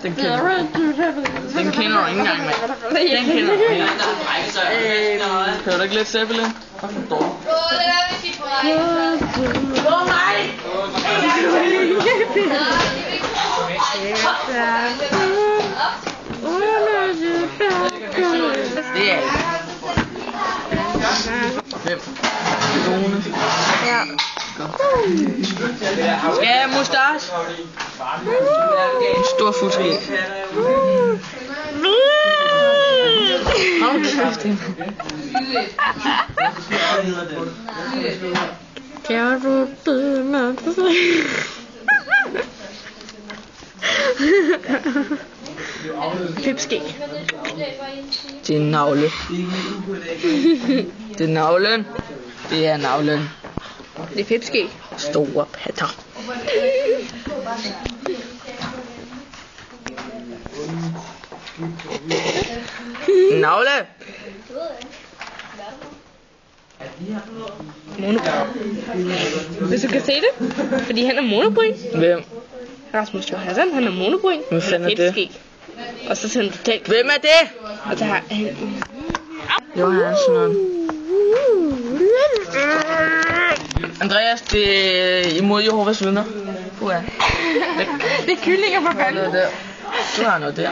Den kender du ikke engang, mand. Den kender du ikke engang. Hører du ikke lidt Zeppelin? Fuck for dårligt. Det er hvem? Lone. Ja. Skal jeg have mustache? En stor futrig. Har du kræft hende? Kan du byde mig på pipskæg? Det er en navle. Det er navlen. Det er navlen. Det er pipskæg. Store patter. Navle. Monobryn. Hvis du kan se det, fordi han er monobryn. Hvem? Rasmus Johansson, han er monobryn. Hvad fanden er det? Pipskæg. Og så sådan totalt. Hvem er det? Og så har han. Johansson. Andreas, det er imod Jehovas vidner. Puha. Det er kyllinger for fanden. Du har noget der.